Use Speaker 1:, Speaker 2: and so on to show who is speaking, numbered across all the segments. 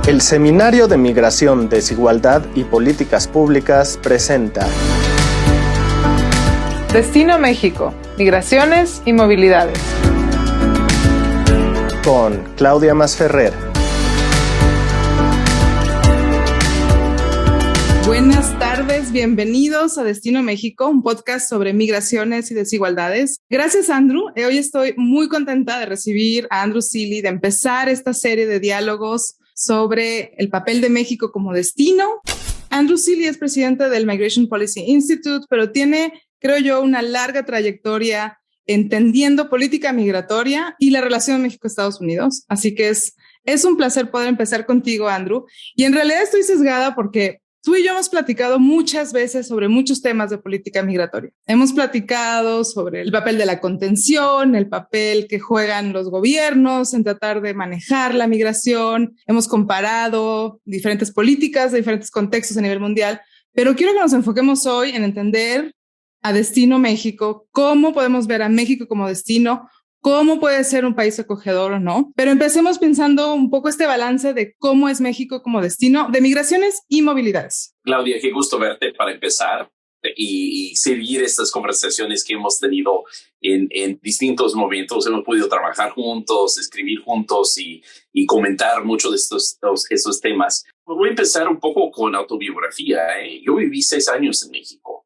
Speaker 1: El Seminario de Migración, Desigualdad y Políticas Públicas presenta
Speaker 2: Destino México, Migraciones y Movilidades.
Speaker 1: Con Claudia Masferrer.
Speaker 2: Buenas tardes, bienvenidos a Destino México, un podcast sobre migraciones y desigualdades. Gracias, Andrew. Hoy estoy muy contenta de recibir a Andrew Seeley, de empezar esta serie de diálogos sobre el papel de México como destino. Andrew Seeley es presidente del Migration Policy Institute, pero tiene, creo yo, una larga trayectoria entendiendo política migratoria y la relación México-Estados Unidos. Así que es un placer poder empezar contigo, Andrew. Y en realidad estoy sesgada porque tú y yo hemos platicado muchas veces sobre muchos temas de política migratoria. Hemos platicado sobre el papel de la contención, el papel que juegan los gobiernos en tratar de manejar la migración. Hemos comparado diferentes políticas de diferentes contextos a nivel mundial, pero quiero que nos enfoquemos hoy en entender a Destino México, cómo podemos ver a México como destino, cómo puede ser un país acogedor o no. Pero empecemos pensando un poco este balance de cómo es México como destino de migraciones y movilidades.
Speaker 3: Claudia, qué gusto verte para empezar y seguir estas conversaciones que hemos tenido en distintos momentos. Hemos podido trabajar juntos, escribir juntos y comentar mucho de estos temas. Voy a empezar un poco con autobiografía. Yo viví 6 años en México.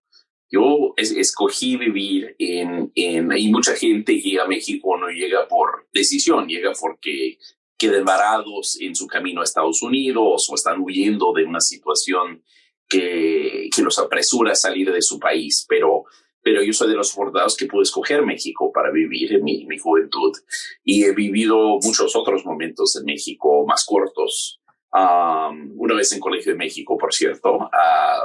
Speaker 3: Yo escogí vivir y mucha gente llega a México, no llega por decisión, llega porque quedan varados en su camino a Estados Unidos o están huyendo de una situación que los apresura a salir de su país. Pero yo soy de los afortunados que pude escoger México para vivir en mi juventud y he vivido muchos otros momentos en México más cortos. Una vez en Colegio de México, por cierto,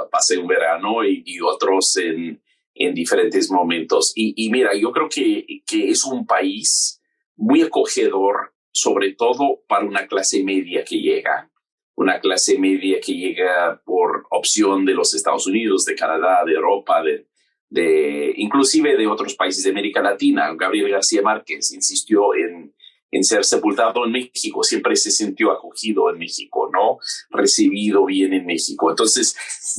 Speaker 3: pasé un verano y otros en diferentes momentos. Y mira, yo creo que es un país muy acogedor, sobre todo para una clase media que llega. Una clase media que llega por opción de los Estados Unidos, de Canadá, de Europa, inclusive de otros países de América Latina. Gabriel García Márquez insistió en ser sepultado en México, siempre se sintió acogido en México, ¿no? Recibido bien en México. Entonces,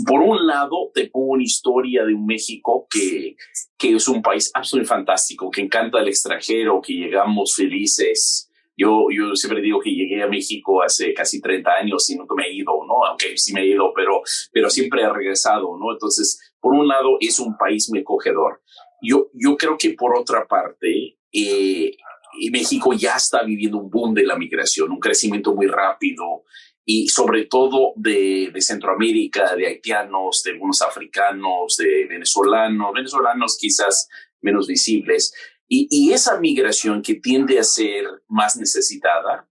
Speaker 3: por un lado, te pongo una historia de un México que es un país absolutamente fantástico, que encanta al extranjero, que llegamos felices. Yo siempre digo que llegué a México hace casi 30 años y nunca me he ido, ¿no? Aunque sí me he ido, pero siempre he regresado, ¿no? Entonces, por un lado, es un país muy acogedor. Yo creo que por otra parte, y México ya está viviendo un boom de la migración, un crecimiento muy rápido y sobre todo de Centroamérica, de haitianos, de algunos africanos, de venezolanos quizás menos visibles. Y esa migración que tiende a ser más necesitada,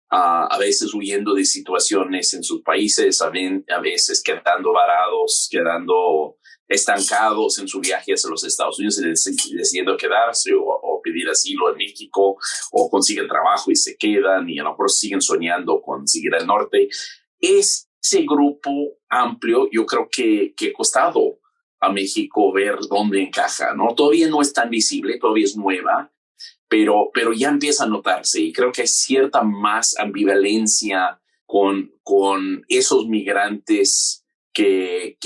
Speaker 3: a veces huyendo de situaciones en sus países, a veces quedando varados, quedando estancados en su viaje hacia los Estados Unidos y decidiendo quedarse o pedir asilo en México o consiguen trabajo y se quedan y a lo mejor siguen soñando con seguir al norte. Ese grupo amplio yo creo que ha costado a México ver dónde encaja, ¿no? Todavía no es tan visible, todavía es nueva, pero ya empieza a notarse y creo que hay cierta más ambivalencia con esos migrantes que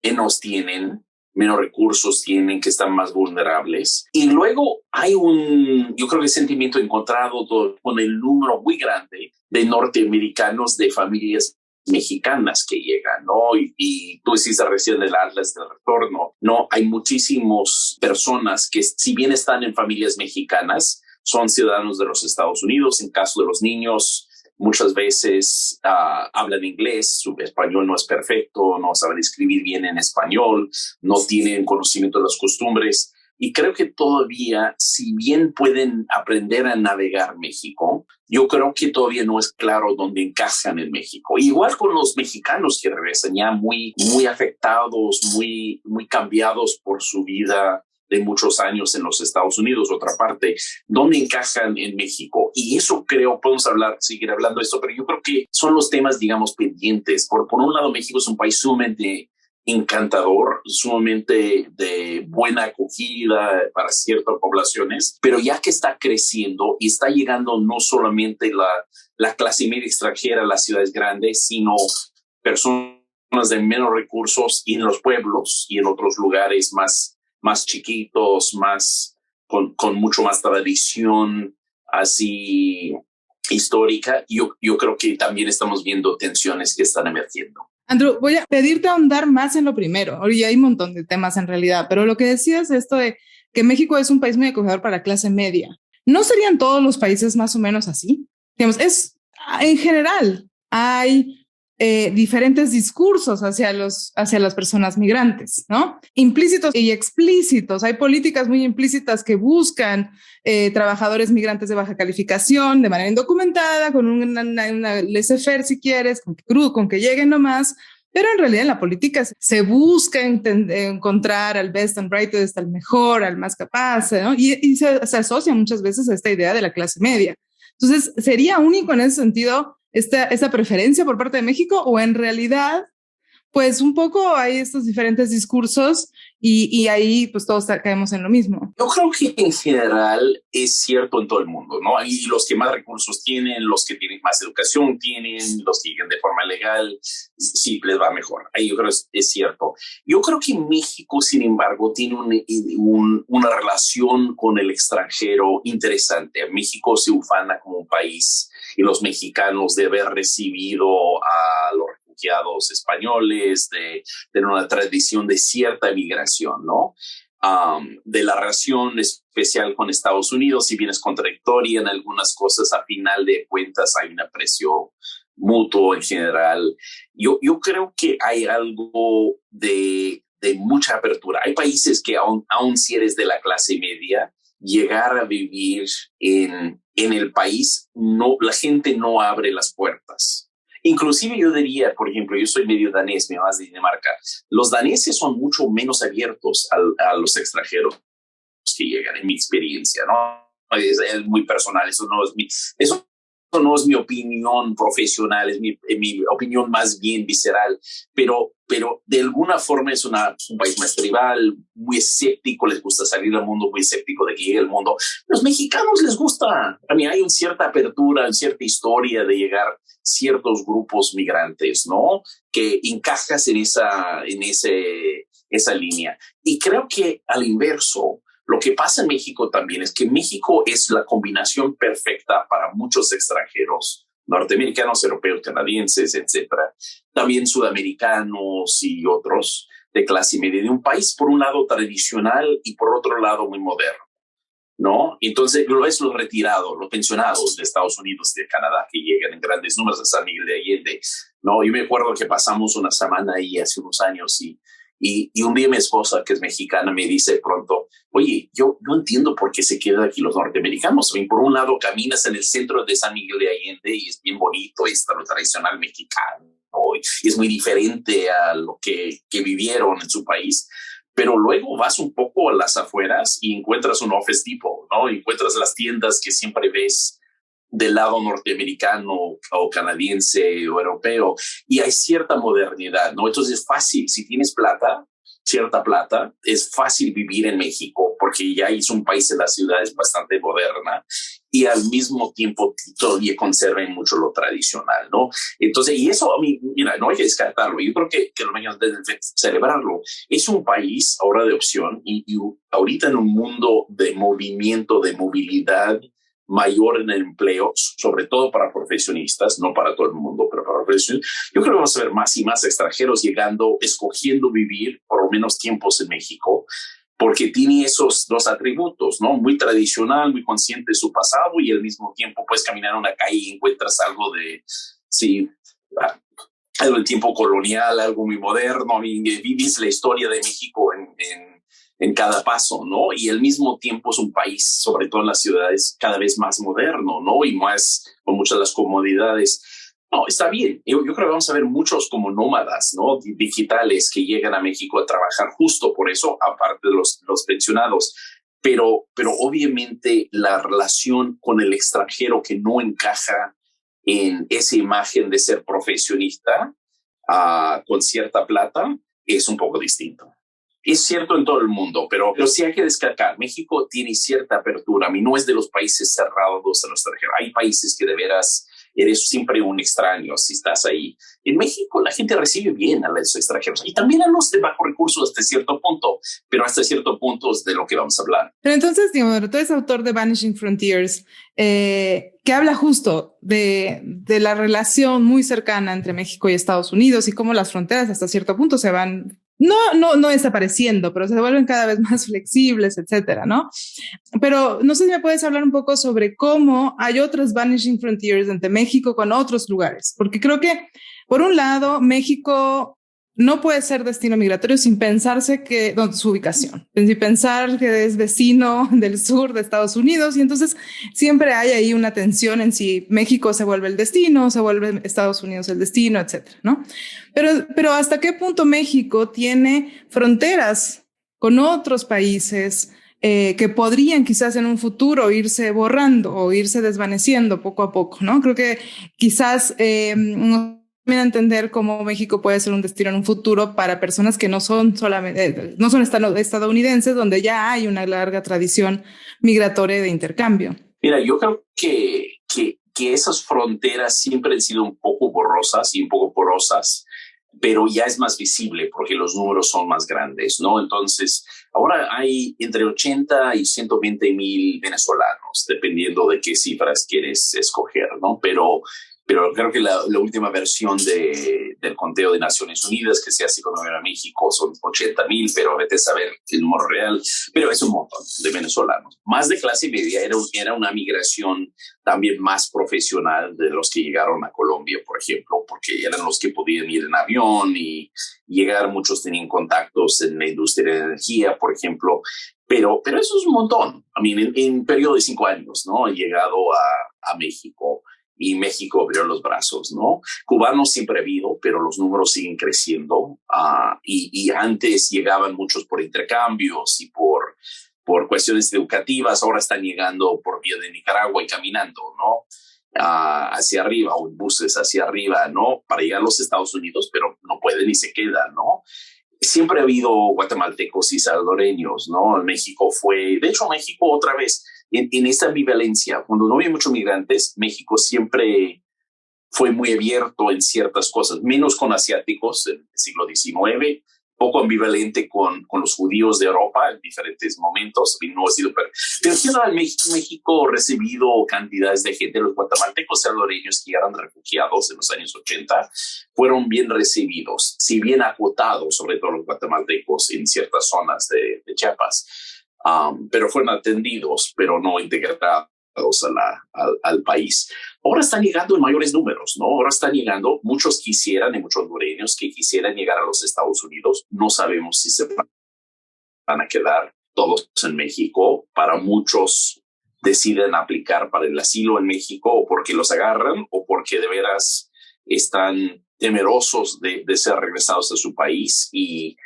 Speaker 3: menos tienen, menos recursos tienen, que están más vulnerables. Y luego hay yo creo que sentimiento encontrado con el número muy grande de norteamericanos, de familias mexicanas que llegan, ¿no? Y tú hiciste recién el Atlas del Retorno, ¿no? Hay muchísimas personas que, si bien están en familias mexicanas, son ciudadanos de los Estados Unidos. En caso de los niños, muchas veces hablan inglés, su español no es perfecto, no saben escribir bien en español, no tienen conocimiento de las costumbres. Y creo que todavía, si bien pueden aprender a navegar México, yo creo que todavía no es claro dónde encajan en México. Igual con los mexicanos que regresan ya muy afectados, muy cambiados por su vida de muchos años en los Estados Unidos. Otra parte, ¿dónde encajan en México? Y eso creo, podemos seguir hablando de esto, pero yo creo que son los temas, digamos, pendientes. Por un lado, México es un país sumamente encantador, sumamente de buena acogida para ciertas poblaciones, pero ya que está creciendo y está llegando no solamente la clase media extranjera a las ciudades grandes, sino personas de menos recursos y en los pueblos y en otros lugares más chiquitos, con mucho más tradición así histórica. Yo creo que también estamos viendo tensiones que están emergiendo.
Speaker 2: Andrew, voy a pedirte ahondar más en lo primero. Hoy hay un montón de temas en realidad, pero lo que decías de esto de que México es un país muy acogedor para la clase media. ¿No serían todos los países más o menos así? Digamos, en general hay diferentes discursos hacia las personas migrantes, ¿no? Implícitos y explícitos. Hay políticas muy implícitas que buscan trabajadores migrantes de baja calificación, de manera indocumentada, con una laissez-faire, si quieres, con que lleguen nomás. Pero en realidad en la política se busca encontrar al best and brightest, al mejor, al más capaz, ¿no? Y se asocia muchas veces a esta idea de la clase media. Entonces, ¿sería único en ese sentido esa preferencia por parte de México, o en realidad, pues un poco hay estos diferentes discursos y ahí pues todos caemos en lo mismo?
Speaker 3: Yo creo que en general es cierto en todo el mundo, ¿no? Y los que más recursos tienen, los que tienen más educación tienen, los que llegan de forma legal, sí, les va mejor. Ahí yo creo que es cierto. Yo creo que México, sin embargo, tiene una relación con el extranjero interesante. México se ufana como un país, y los mexicanos, de haber recibido a los refugiados españoles, de tener una tradición de cierta migración, ¿no? De la relación especial con Estados Unidos, si bien es contradictoria en algunas cosas, a final de cuentas hay un aprecio mutuo en general. Yo creo que hay algo de mucha apertura. Hay países que aún si eres de la clase media, llegar a vivir en el país, la gente no abre las puertas. Inclusive yo diría, por ejemplo, yo soy medio danés, mi mamá es de Dinamarca. Los daneses son mucho menos abiertos a los extranjeros que llegan, en mi experiencia, ¿no? Es muy personal, eso no es mi opinión profesional, es mi opinión más bien visceral, pero de alguna forma es un país más tribal, muy escéptico, les gusta salir al mundo, muy escéptico de que llegue el mundo. Los mexicanos les gusta, hay una cierta apertura, una cierta historia de llegar ciertos grupos migrantes, ¿no? Que encajas en esa línea. Y creo que al inverso, lo que pasa en México también es que México es la combinación perfecta para muchos extranjeros, norteamericanos, europeos, canadienses, etcétera, también sudamericanos y otros de clase media, de un país por un lado tradicional y por otro lado muy moderno, ¿no? Entonces es los retirados, los pensionados de Estados Unidos y de Canadá que llegan en grandes números a San Miguel de Allende, ¿no? Yo me acuerdo que pasamos una semana ahí hace unos años y un día mi esposa, que es mexicana, me dice pronto, oye, yo no entiendo por qué se quedan aquí los norteamericanos. Por un lado, caminas en el centro de San Miguel de Allende y es bien bonito, está lo tradicional mexicano, y es muy diferente a lo que vivieron en su país. Pero luego vas un poco a las afueras y encuentras un Office Depot, ¿no? Encuentras las tiendas que siempre ves del lado norteamericano o canadiense o europeo, y hay cierta modernidad, ¿no? Entonces es fácil, si tienes cierta plata, es fácil vivir en México porque ya es un país en las ciudades bastante moderna y al mismo tiempo todavía conserven mucho lo tradicional, ¿no? Entonces, y eso a mí, mira, no hay que descartarlo. Yo creo que los mexicanos deben celebrarlo. Es un país ahora de opción y ahorita en un mundo de movimiento, de movilidad mayor en el empleo, sobre todo para profesionistas, no para todo el mundo, pero para profesionistas. Yo creo que vamos a ver más y más extranjeros llegando, escogiendo vivir por lo menos tiempos en México, porque tiene esos dos atributos, ¿no? Muy tradicional, muy consciente de su pasado y al mismo tiempo puedes caminar en una calle y encuentras algo de, sí, algo del tiempo colonial, algo muy moderno, y vives la historia de México en cada paso, ¿no? Y al mismo tiempo es un país, sobre todo en las ciudades, cada vez más moderno, ¿no? Y más con muchas de las comodidades. No, está bien. Yo creo que vamos a ver muchos como nómadas, ¿no? Digitales que llegan a México a trabajar justo por eso, aparte de los pensionados. Pero obviamente la relación con el extranjero que no encaja en esa imagen de ser profesionista con cierta plata, es un poco distinto. Es cierto en todo el mundo, pero sí hay que destacar, México tiene cierta apertura. A mí no es de los países cerrados a los extranjeros. Hay países que de veras eres siempre un extraño si estás ahí. En México la gente recibe bien a los extranjeros y también a los de bajo recursos hasta cierto punto, pero hasta cierto punto es de lo que vamos a hablar.
Speaker 2: Pero entonces, digamos, tú eres autor de Vanishing Frontiers, que habla justo de la relación muy cercana entre México y Estados Unidos y cómo las fronteras hasta cierto punto se van no desapareciendo, pero se vuelven cada vez más flexibles, etcétera, ¿no? Pero no sé si me puedes hablar un poco sobre cómo hay otras Vanishing Frontiers entre México con otros lugares, porque creo que, por un lado, México no puede ser destino migratorio sin pensarse su ubicación, sin pensar que es vecino del sur de Estados Unidos, y entonces siempre hay ahí una tensión en si México se vuelve el destino, se vuelve Estados Unidos el destino, etcétera, ¿no? Pero ¿hasta qué punto México tiene fronteras con otros países que podrían quizás en un futuro irse borrando o irse desvaneciendo poco a poco, ¿no? Creo que quizás entender cómo México puede ser un destino en un futuro para personas que no son solamente, no son estadounidenses, donde ya hay una larga tradición migratoria de intercambio.
Speaker 3: Mira, yo creo que esas fronteras siempre han sido un poco borrosas y un poco porosas, pero ya es más visible porque los números son más grandes, ¿no? Entonces, ahora hay entre 80 y 120,000 venezolanos, dependiendo de qué cifras quieres escoger, ¿no? Pero creo que la última versión del conteo de Naciones Unidas que se hace con México son 80,000, pero vete a saber el número real, pero es un montón de venezolanos. Más de clase media, era una migración también más profesional de los que llegaron a Colombia, por ejemplo, porque eran los que podían ir en avión y llegar. Muchos tenían contactos en la industria de energía, por ejemplo, pero eso es un montón. En periodo de 5 años, ¿no? He llegado a México. Y México abrió los brazos, ¿no? Cubanos siempre ha habido, pero los números siguen creciendo. Y antes llegaban muchos por intercambios y por cuestiones educativas. Ahora están llegando por vía de Nicaragua y caminando, ¿no? Hacia arriba o en buses hacia arriba, ¿no? Para llegar a los Estados Unidos, pero no pueden y se quedan, ¿no? Siempre ha habido guatemaltecos y salvadoreños, ¿no? México otra vez, en esta ambivalencia, cuando no había muchos migrantes, México siempre fue muy abierto en ciertas cosas, menos con asiáticos en el siglo XIX, poco ambivalente con los judíos de Europa en diferentes momentos. No ha sido pero en general México ha recibido cantidades de gente. Los guatemaltecos salvadoreños que eran refugiados en los años 80 fueron bien recibidos, si bien acotados, sobre todo los guatemaltecos en ciertas zonas de Chiapas, pero fueron atendidos, pero no integrados al país. Ahora están llegando en mayores números, ¿no? Ahora están llegando, muchos quisieran, y muchos hondureños que quisieran llegar a los Estados Unidos. No sabemos si se van a quedar todos en México. Para muchos deciden aplicar para el asilo en México o porque los agarran o porque de veras están temerosos de ser regresados a su país y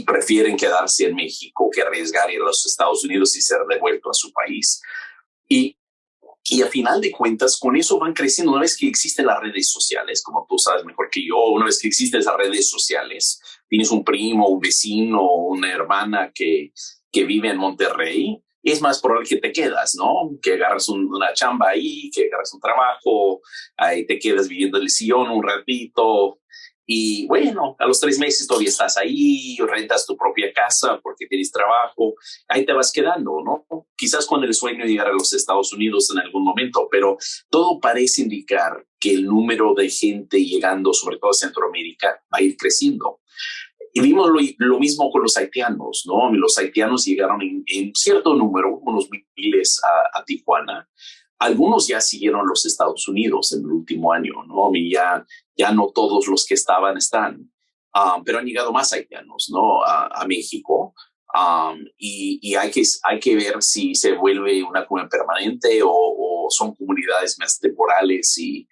Speaker 3: prefieren quedarse en México que arriesgar ir a los Estados Unidos y ser devuelto a su país. Y a final de cuentas, con eso van creciendo. Una vez que existen las redes sociales, como tú sabes mejor que yo, una vez que existen esas redes sociales, tienes un primo, un vecino, una hermana que vive en Monterrey, es más probable que te quedas, ¿no? Que agarras una chamba ahí, que agarras un trabajo, ahí te quedas viviendo en el sillón un ratito. Y bueno, a los 3 meses todavía estás ahí, rentas tu propia casa porque tienes trabajo, ahí te vas quedando, ¿no? Quizás con el sueño de llegar a los Estados Unidos en algún momento, pero todo parece indicar que el número de gente llegando, sobre todo a Centroamérica, va a ir creciendo. Y vimos lo mismo con los haitianos, ¿no? Los haitianos llegaron en cierto número, unos miles a Tijuana. Algunos ya siguieron los Estados Unidos en el último año, ¿no? Y ya no todos los que están, pero han llegado más haitianos, ¿no? A México. Y hay que ver si se vuelve una comunidad permanente o son comunidades más temporales y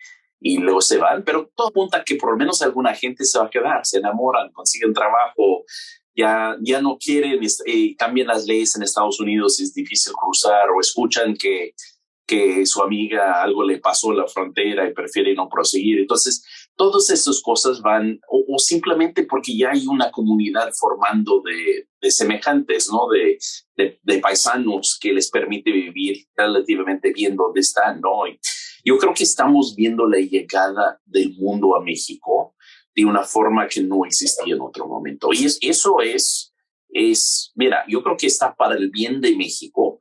Speaker 3: luego se van. Pero todo apunta a que por lo menos alguna gente se va a quedar, se enamoran, consiguen trabajo, ya no quieren, cambian las leyes en Estados Unidos, es difícil cruzar o escuchan que su amiga algo le pasó en la frontera y prefiere no proseguir. Entonces, todas esas cosas van, o simplemente porque ya hay una comunidad formando de semejantes, ¿no? De paisanos que les permite vivir relativamente bien donde están, ¿no? Y yo creo que estamos viendo la llegada del mundo a México de una forma que no existía en otro momento. Y eso es, mira, yo creo que está para el bien de México.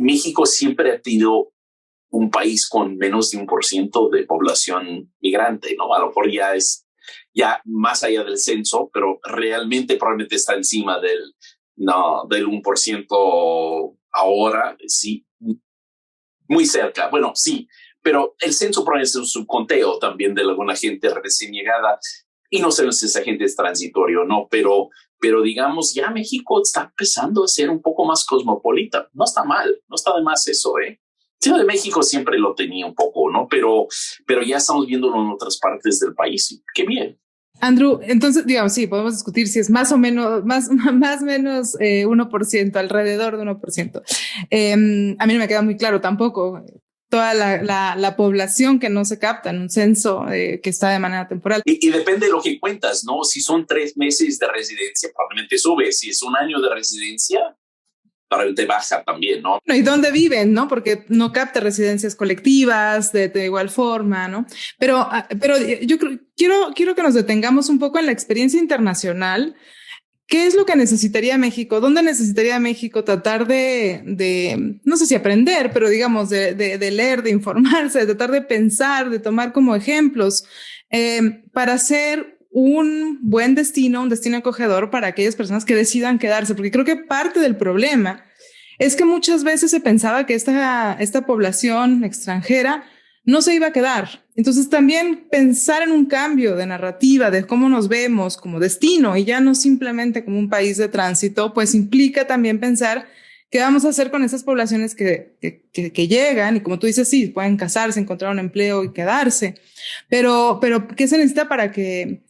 Speaker 3: México siempre ha tenido un país con menos de 1% de población migrante, ¿no? A lo mejor ya más allá del censo, pero realmente probablemente está encima del 1% ahora, sí, muy cerca. Bueno, sí, pero el censo probablemente es un subconteo también de alguna gente recién llegada, y no sé si esa gente es transitorio, ¿no? Pero digamos, ya México está empezando a ser un poco más cosmopolita. No está mal, no está de más eso, ¿eh? Ciudad de México siempre lo tenía un poco, ¿no? Pero ya estamos viéndolo en otras partes del país. ¡Qué bien!
Speaker 2: Andrew, entonces, digamos, sí, podemos discutir si es más o menos, más menos 1%, alrededor de 1%. A mí no me queda muy claro tampoco toda la población que no se capta en un censo que está de manera temporal.
Speaker 3: Y depende de lo que cuentas, ¿no? Si son 3 meses de residencia, probablemente sube. Si es 1 año de residencia, para el de baja también, ¿no?
Speaker 2: ¿Y dónde viven, no? Porque no capta residencias colectivas de igual forma, ¿no? Pero yo quiero que nos detengamos un poco en la experiencia internacional. ¿Qué es lo que necesitaría México? ¿Dónde necesitaría México tratar de no sé si aprender, pero digamos de leer, de informarse, de tratar de pensar, de tomar como ejemplos para ser un buen destino, un destino acogedor para aquellas personas que decidan quedarse? Porque creo que parte del problema es que muchas veces se pensaba que esta población extranjera no se iba a quedar. Entonces también pensar en un cambio de narrativa, de cómo nos vemos como destino y ya no simplemente como un país de tránsito, pues implica también pensar qué vamos a hacer con esas poblaciones que llegan y, como tú dices, sí, pueden casarse, encontrar un empleo y quedarse. Pero ¿qué se necesita para que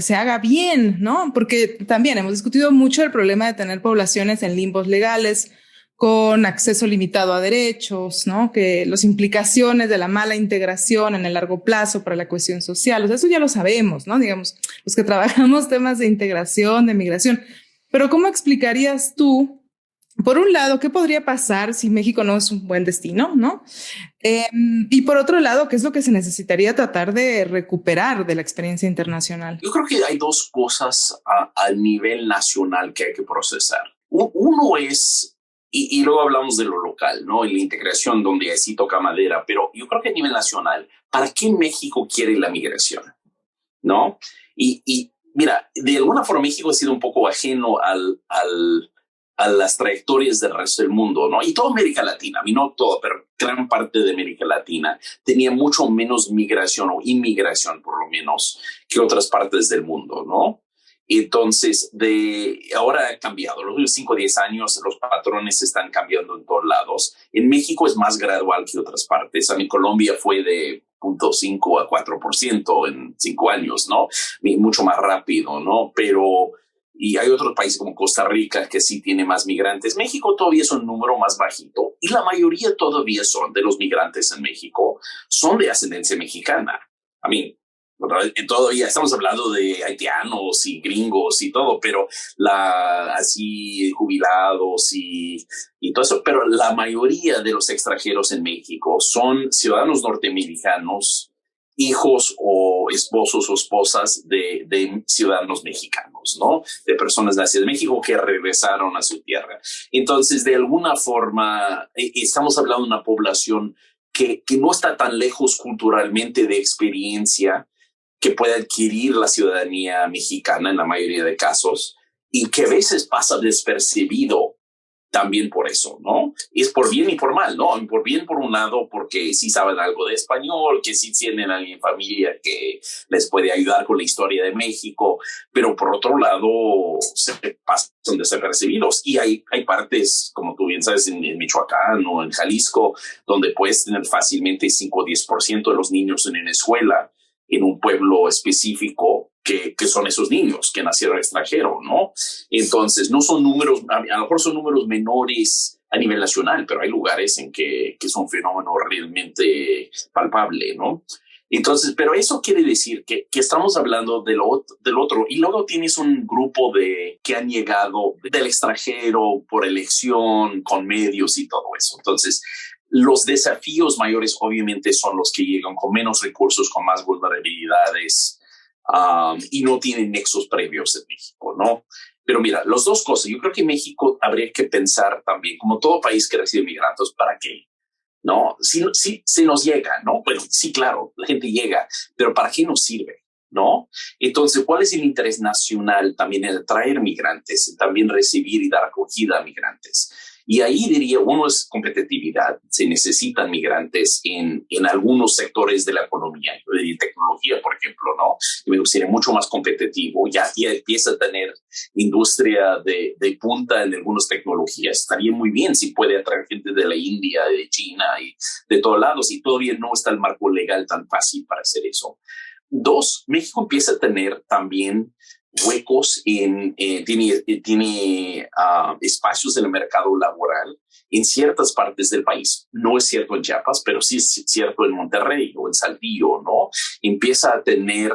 Speaker 2: se haga bien, ¿no? Porque también hemos discutido mucho el problema de tener poblaciones en limbos legales, con acceso limitado a derechos, ¿no? Que las implicaciones de la mala integración en el largo plazo para la cohesión social, o sea, eso ya lo sabemos, ¿no? Digamos, los que trabajamos temas de integración, de migración. Pero ¿cómo explicarías tú, por un lado, qué podría pasar si México no es un buen destino, ¿no? Y por otro lado, ¿qué es lo que se necesitaría tratar de recuperar de la experiencia internacional?
Speaker 3: Yo creo que hay 2 cosas a nivel nacional que hay que procesar. Uno es, y luego hablamos de lo local, ¿no? En la integración, donde así toca madera, pero yo creo que a nivel nacional, ¿para qué México quiere la migración? ¿No? Y mira, de alguna forma México ha sido un poco ajeno a las trayectorias del resto del mundo, ¿no? Y toda América Latina, a mí no todo, pero gran parte de América Latina tenía mucho menos migración o inmigración, por lo menos, que otras partes del mundo, ¿no? Entonces, ahora ha cambiado. Los últimos 5 o 10 años, los patrones están cambiando en todos lados. En México es más gradual que otras partes. A mí Colombia fue de 0.5 a 4% en 5 años, ¿no? Mucho más rápido, ¿no? Y hay otros países como Costa Rica que sí tiene más migrantes. México todavía es un número más bajito y la mayoría todavía de los migrantes en México son de ascendencia mexicana. A mí, todavía estamos hablando de haitianos y gringos y todo, pero así jubilados y todo eso, pero la mayoría de los extranjeros en México son ciudadanos norteamericanos, hijos o esposos o esposas de ciudadanos mexicanos, ¿no? De personas nacidas en México que regresaron a su tierra. Entonces, de alguna forma, estamos hablando de una población que no está tan lejos culturalmente de experiencia, que puede adquirir la ciudadanía mexicana en la mayoría de casos y que a veces pasa despercibido también por eso, ¿no? Es por bien y por mal, ¿no? Por bien, por un lado, porque sí saben algo de español, que sí tienen a alguien en familia que les puede ayudar con la historia de México, pero por otro lado se pasan desapercibidos. Y hay partes, como tú bien sabes, en Michoacán o en Jalisco, donde puedes tener fácilmente 5 o 10% de los niños en una escuela en un pueblo específico que son esos niños que nacieron extranjeros, ¿no? Entonces, no son números, a lo mejor son números menores a nivel nacional, pero hay lugares en que es un fenómeno realmente palpable, ¿no? Entonces, pero eso quiere decir que estamos hablando del otro, y luego tienes un grupo que han llegado del extranjero por elección, con medios y todo eso. Entonces, los desafíos mayores obviamente son los que llegan con menos recursos, con más vulnerabilidades, y no tienen nexos previos en México, ¿no? Pero mira, las dos cosas. Yo creo que México habría que pensar también, como todo país que recibe migrantes, ¿para qué? ¿No? Si se nos llega, ¿no? Bueno, sí, claro, la gente llega, pero ¿para qué nos sirve? ¿No? Entonces, ¿cuál es el interés nacional también en atraer migrantes, en también recibir y dar acogida a migrantes? Y ahí diría, uno es competitividad. Se necesitan migrantes en algunos sectores de la economía, yo diría tecnología, por ejemplo, ¿no? Me gustaría mucho más competitivo. Ya empieza a tener industria de punta en algunas tecnologías. Estaría muy bien si puede atraer gente de la India, de China y de todos lados. Y todavía no está el marco legal tan fácil para hacer eso. Dos, México empieza a tener también huecos tiene espacios en el mercado laboral en ciertas partes del país. No es cierto en Chiapas, pero sí es cierto en Monterrey o en Saltillo, ¿no? Empieza a tener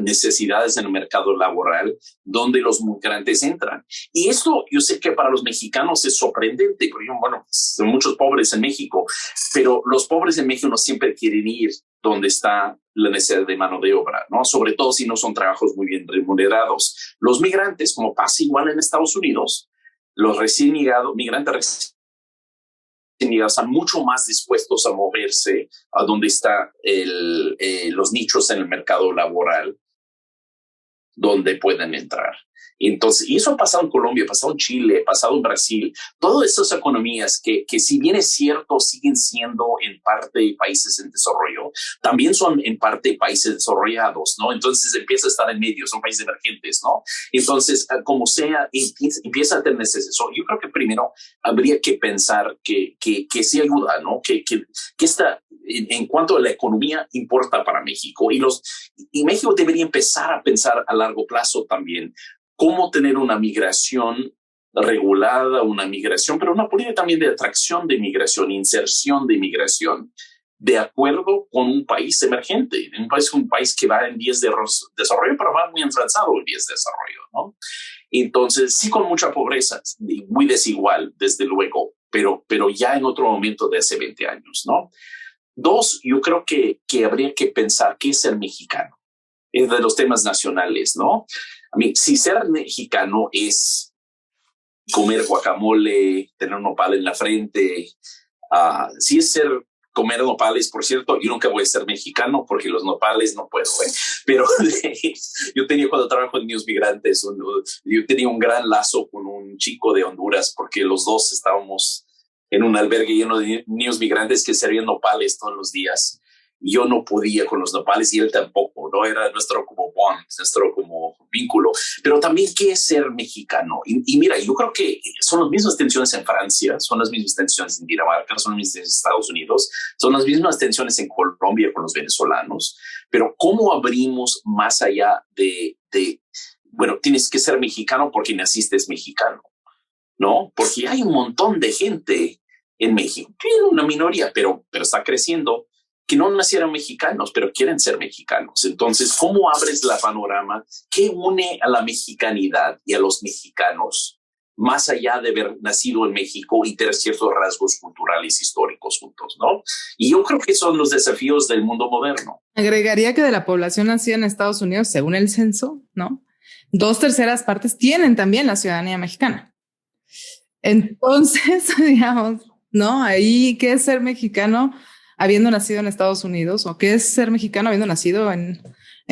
Speaker 3: necesidades en el mercado laboral donde los migrantes entran. Y esto yo sé que para los mexicanos es sorprendente, porque bueno, son muchos pobres en México, pero los pobres en México no siempre quieren ir donde está la necesidad de mano de obra, ¿no? Sobre todo si no son trabajos muy bien remunerados. Los migrantes, como pasa igual en Estados Unidos, los migrantes recién llegados están mucho más dispuestos a moverse a donde están los nichos en el mercado laboral donde pueden entrar. Entonces, y eso ha pasado en Colombia, ha pasado en Chile, ha pasado en Brasil. Todas esas economías que si bien es cierto, siguen siendo en parte países en desarrollo, también son en parte países desarrollados, ¿no? Entonces empieza a estar en medio, son países emergentes, ¿no? Entonces, como sea, empieza a tener eso. Yo creo que primero habría que pensar que sí ayuda, ¿no? Que esta, en cuanto a la economía, importa para México. Y México debería empezar a pensar a largo plazo también cómo tener una migración regulada, una migración, pero una política también de atracción de migración, inserción de migración, de acuerdo con un país emergente, un país que va en vías de desarrollo, pero va muy avanzado en vías de desarrollo, ¿no? Entonces, sí, con mucha pobreza, muy desigual, desde luego, pero ya en otro momento de hace 20 años, ¿no? Dos, yo creo que habría que pensar qué es ser mexicano. Es de los temas nacionales, ¿no? A mí, si ser mexicano es comer guacamole, tener nopal en la frente, si es comer nopales, por cierto, yo nunca voy a ser mexicano porque los nopales no puedo, pero yo cuando trabajo en Niños Migrantes, yo tenía un gran lazo con un chico de Honduras porque los dos estábamos en un albergue lleno de niños migrantes que servían nopales todos los días. Yo no podía con los nopales y él tampoco, ¿no? Era nuestro como bond, nuestro como vínculo. Pero también, ¿qué es ser mexicano? Y mira, yo creo que son las mismas tensiones en Francia, son las mismas tensiones en Dinamarca, son las mismas en Estados Unidos, son las mismas tensiones en Colombia con los venezolanos. Pero ¿cómo abrimos más allá bueno, tienes que ser mexicano porque naciste mexicano, ¿no? Porque hay un montón de gente en México, tiene una minoría, pero está creciendo, que no nacieron mexicanos, pero quieren ser mexicanos. Entonces, ¿cómo abres la panorama? ¿Qué une a la mexicanidad y a los mexicanos, más allá de haber nacido en México y tener ciertos rasgos culturales históricos juntos, ¿no? Y yo creo que son los desafíos del mundo moderno.
Speaker 2: Agregaría que de la población nacida en Estados Unidos, según el censo, ¿no? 2/3 partes tienen también la ciudadanía mexicana. Entonces, digamos, ¿no? Ahí, ¿qué es ser mexicano habiendo nacido en Estados Unidos? ¿O qué es ser mexicano habiendo nacido en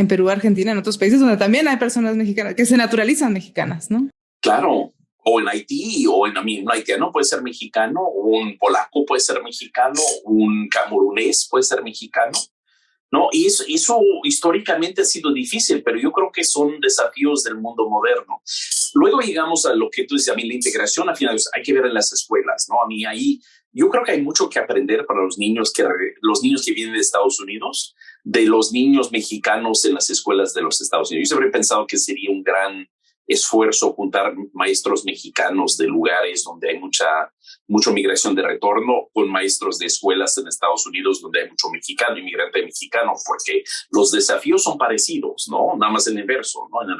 Speaker 2: Perú, Argentina, en otros países donde también hay personas mexicanas que se naturalizan mexicanas, ¿no?
Speaker 3: Claro, o en Haití, o un haitiano puede ser mexicano, un polaco puede ser mexicano, un camerunés puede ser mexicano, ¿no? Y eso históricamente ha sido difícil, pero yo creo que son desafíos del mundo moderno. Luego llegamos a lo que tú dices, a mí la integración al final hay que ver en las escuelas, ¿no? A mí ahí yo creo que hay mucho que aprender para los niños que vienen de Estados Unidos, de los niños mexicanos en las escuelas de los Estados Unidos. Yo siempre he pensado que sería un gran esfuerzo juntar maestros mexicanos de lugares donde hay mucha mucha migración de retorno con maestros de escuelas en Estados Unidos donde hay mucho mexicano, inmigrante mexicano, porque los desafíos son parecidos, ¿no? Nada más en el inverso, ¿no? En el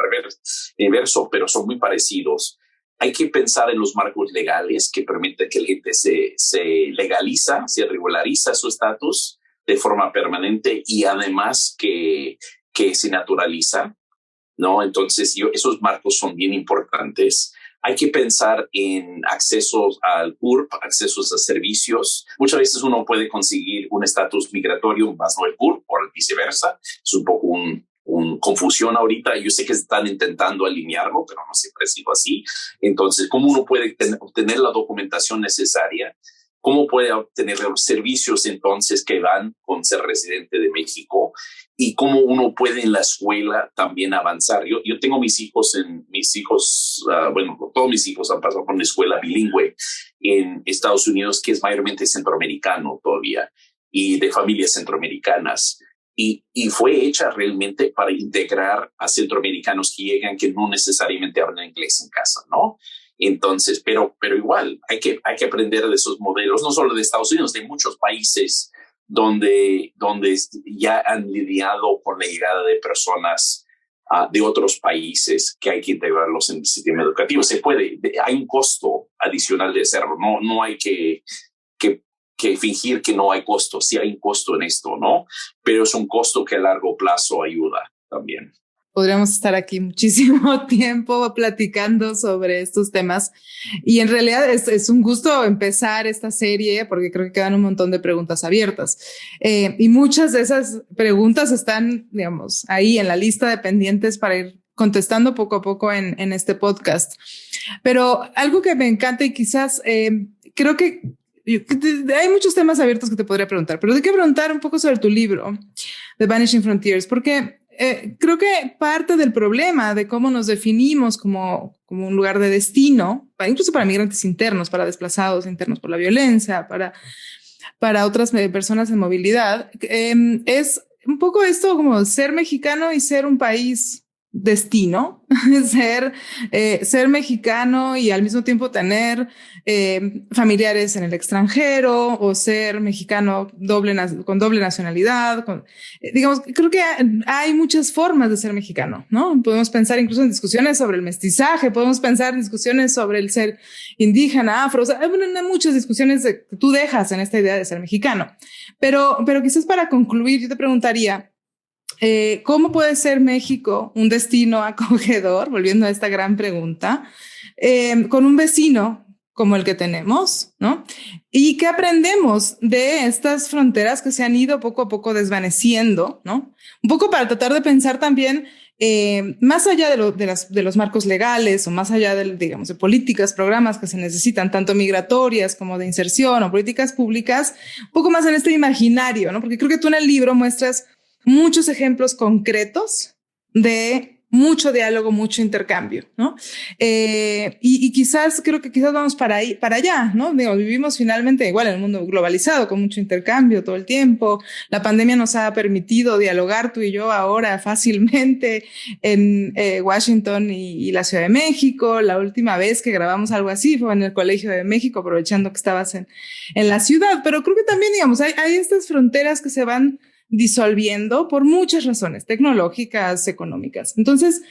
Speaker 3: inverso, pero son muy parecidos. Hay que pensar en los marcos legales que permiten que la gente se legaliza, se regulariza su estatus de forma permanente y además que se naturaliza, ¿no? Entonces, esos marcos son bien importantes. Hay que pensar en accesos al CURP, accesos a servicios. Muchas veces uno puede conseguir un estatus migratorio, más no el CURP, o viceversa. Es un poco una confusión ahorita. Yo sé que están intentando alinearlo, pero no siempre ha sido así. Entonces, ¿cómo uno puede obtener la documentación necesaria? ¿Cómo puede obtener los servicios entonces que van con ser residente de México? Y cómo uno puede en la escuela también avanzar. Yo tengo mis hijos, todos mis hijos han pasado por una escuela bilingüe en Estados Unidos, que es mayormente centroamericano todavía, y de familias centroamericanas. Y fue hecha realmente para integrar a centroamericanos que llegan, que no necesariamente hablan inglés en casa, ¿no? Entonces, pero igual hay que aprender de esos modelos, no solo de Estados Unidos, de muchos países donde ya han lidiado con la llegada de personas de otros países que hay que integrarlos en el sistema educativo. Se puede, hay un costo adicional de hacerlo, no hay que fingir que no hay costo. Sí hay un costo en esto, ¿no? Pero es un costo que a largo plazo ayuda también.
Speaker 2: Podríamos estar aquí muchísimo tiempo platicando sobre estos temas y en realidad es un gusto empezar esta serie porque creo que quedan un montón de preguntas abiertas y muchas de esas preguntas están, digamos, ahí en la lista de pendientes para ir contestando poco a poco en este podcast. Pero algo que me encanta y quizás creo que hay muchos temas abiertos que te podría preguntar, pero hay que preguntar un poco sobre tu libro, The Vanishing Frontiers, porque creo que parte del problema de cómo nos definimos como un lugar de destino, incluso para migrantes internos, para desplazados internos por la violencia, para otras personas en movilidad, es un poco esto como ser mexicano y ser un país destino, ser mexicano y al mismo tiempo tener familiares en el extranjero o ser mexicano con doble nacionalidad. Digamos, creo que hay muchas formas de ser mexicano, ¿no? Podemos pensar incluso en discusiones sobre el mestizaje, podemos pensar en discusiones sobre el ser indígena, afro, o sea, hay muchas discusiones que tú dejas en esta idea de ser mexicano. Pero quizás para concluir, yo te preguntaría, ¿cómo puede ser México un destino acogedor? Volviendo a esta gran pregunta, con un vecino como el que tenemos, ¿no? ¿Y qué aprendemos de estas fronteras que se han ido poco a poco desvaneciendo, ¿no? Un poco para tratar de pensar también más allá de los marcos legales o más allá digamos, de políticas, programas que se necesitan, tanto migratorias como de inserción o políticas públicas, un poco más en este imaginario, ¿no? Porque creo que tú en el libro muestras muchos ejemplos concretos de mucho diálogo, mucho intercambio, ¿no? Y creo que quizás vamos para allá, ¿no? Digo, vivimos finalmente igual en un mundo globalizado con mucho intercambio todo el tiempo. La pandemia nos ha permitido dialogar tú y yo ahora fácilmente en Washington y la Ciudad de México. La última vez que grabamos algo así fue en el Colegio de México, aprovechando que estabas en la ciudad. Pero creo que también, digamos, hay estas fronteras que se van disolviendo por muchas razones tecnológicas, económicas. Entonces,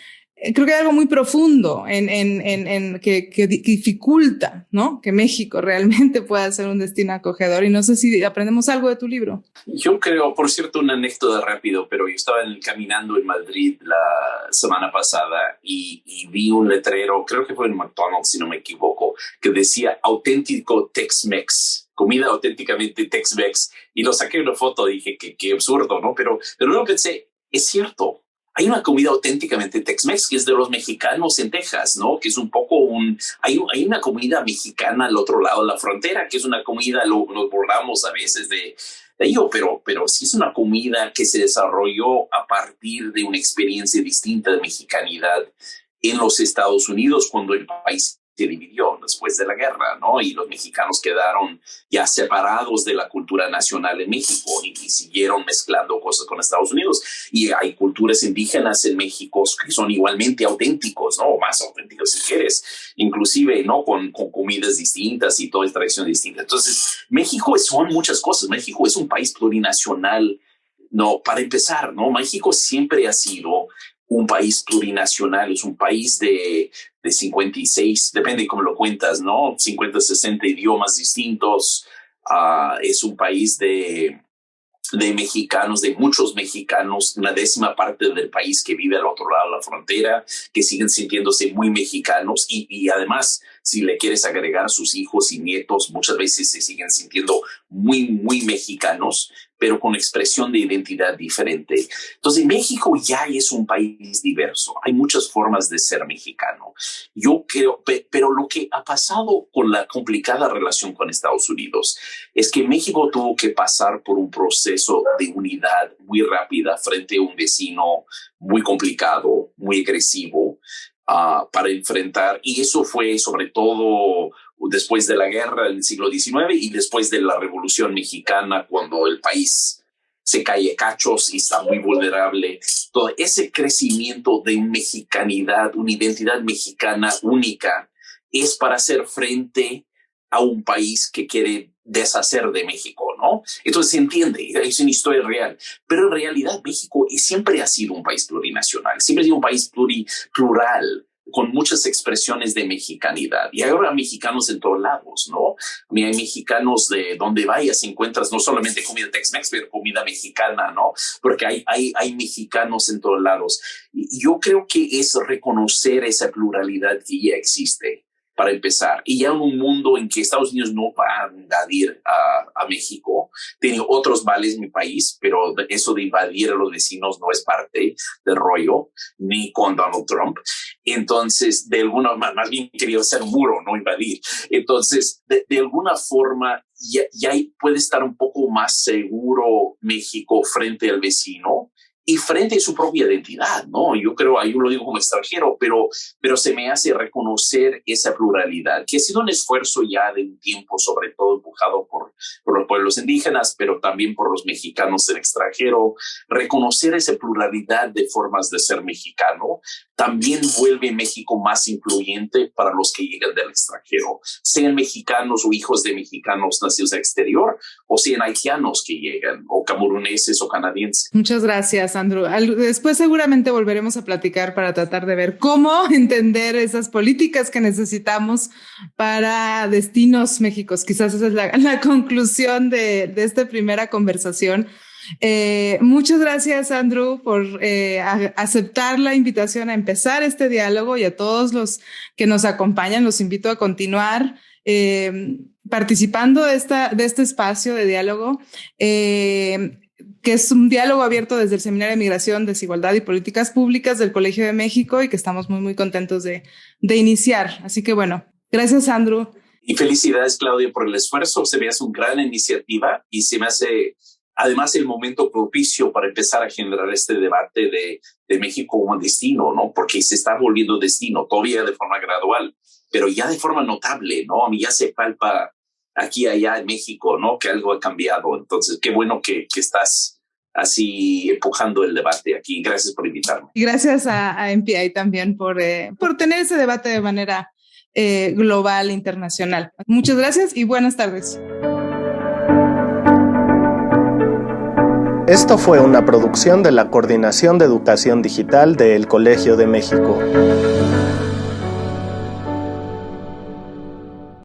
Speaker 2: creo que hay algo muy profundo que dificulta, ¿no? Que México realmente pueda ser un destino acogedor. Y no sé si aprendemos algo de tu libro.
Speaker 3: Yo creo, por cierto, una anécdota rápido, pero yo estaba caminando en Madrid la semana pasada y vi un letrero, creo que fue en McDonald's, si no me equivoco, que decía auténtico Tex-Mex. Comida auténticamente Tex-Mex, y lo saqué una foto, dije que absurdo, ¿no? Pero luego pensé, es cierto, hay una comida auténticamente Tex-Mex que es de los mexicanos en Texas, ¿no? Que es un poco hay una comida mexicana al otro lado de la frontera, que es una comida, nos burlamos a veces de ello, pero sí es una comida que se desarrolló a partir de una experiencia distinta de mexicanidad en los Estados Unidos, cuando el país se dividió después de la guerra, ¿no? Y los mexicanos quedaron ya separados de la cultura nacional en México y siguieron mezclando cosas con Estados Unidos. Y hay culturas indígenas en México que son igualmente auténticos, ¿no? O más auténticos si quieres, inclusive, ¿no? Con comidas distintas y toda tradición distinta. Entonces, México son muchas cosas. México es un país plurinacional, ¿no? Para empezar, ¿no? México siempre ha sido un país plurinacional, es un país de 56, depende de cómo lo cuentas, ¿no? 50, 60 idiomas distintos. Es un país de mexicanos, de muchos mexicanos, una décima parte del país que vive al otro lado de la frontera, que siguen sintiéndose muy mexicanos y además, si le quieres agregar a sus hijos y nietos, muchas veces se siguen sintiendo muy, muy mexicanos, pero con expresión de identidad diferente. Entonces, México ya es un país diverso. Hay muchas formas de ser mexicano. Yo creo, pero lo que ha pasado con la complicada relación con Estados Unidos es que México tuvo que pasar por un proceso de unidad muy rápida frente a un vecino muy complicado, muy agresivo, para enfrentar. Y eso fue sobre todo después de la guerra del siglo XIX y después de la Revolución Mexicana, cuando el país se cae a cachos y está muy vulnerable. Todo ese crecimiento de mexicanidad, una identidad mexicana única, es para hacer frente a un país que quiere deshacer de México, ¿no? Entonces se entiende, es una historia real, pero en realidad México siempre ha sido un país plurinacional, siempre ha sido un país plural, con muchas expresiones de mexicanidad. Y ahora mexicanos en todos lados, ¿no? Hay mexicanos de donde vayas, encuentras no solamente comida Tex-Mex, pero comida mexicana, ¿no? Porque hay mexicanos en todos lados. Y yo creo que es reconocer esa pluralidad que ya existe, para empezar. Y ya en un mundo en que Estados Unidos no va a invadir a México, tiene otros vales mi país, pero eso de invadir a los vecinos no es parte del rollo, ni con Donald Trump. Entonces, de alguna manera, más bien quería hacer un muro, no invadir. Entonces, de alguna forma, ya puede estar un poco más seguro México frente al vecino y frente a su propia identidad, ¿no? Yo creo, yo lo digo como extranjero, pero se me hace reconocer esa pluralidad, que ha sido un esfuerzo ya de un tiempo, sobre todo empujado por los pueblos indígenas, pero también por los mexicanos en extranjero. Reconocer esa pluralidad de formas de ser mexicano también vuelve México más incluyente para los que llegan del extranjero, sean mexicanos o hijos de mexicanos nacidos en el exterior, o sean haitianos que llegan, o cameruneses o canadienses.
Speaker 2: Muchas gracias, Andrew. Después seguramente volveremos a platicar para tratar de ver cómo entender esas políticas que necesitamos para destinos Méxicos. Quizás esa es la conclusión de esta primera conversación. Muchas gracias, Andrew, por aceptar la invitación a empezar este diálogo, y a todos los que nos acompañan los invito a continuar participando de este espacio de diálogo, que es un diálogo abierto desde el Seminario de Migración, Desigualdad y Políticas Públicas del Colegio de México, y que estamos muy, muy contentos de iniciar. Así que bueno, gracias, Andrew.
Speaker 3: Y felicidades, Claudia, por el esfuerzo. Se me hace una gran iniciativa y se me hace además el momento propicio para empezar a generar este debate de México como destino, ¿no? Porque se está volviendo destino, todavía de forma gradual, pero ya de forma notable, ¿no? A mí ya se palpa aquí y allá en México, ¿no? Que algo ha cambiado. Entonces, qué bueno que estás así empujando el debate aquí. Gracias por invitarme.
Speaker 2: Y gracias a MPI también por tener ese debate de manera global, internacional. Muchas gracias y buenas tardes.
Speaker 1: Esto fue una producción de la Coordinación de Educación Digital del Colegio de México.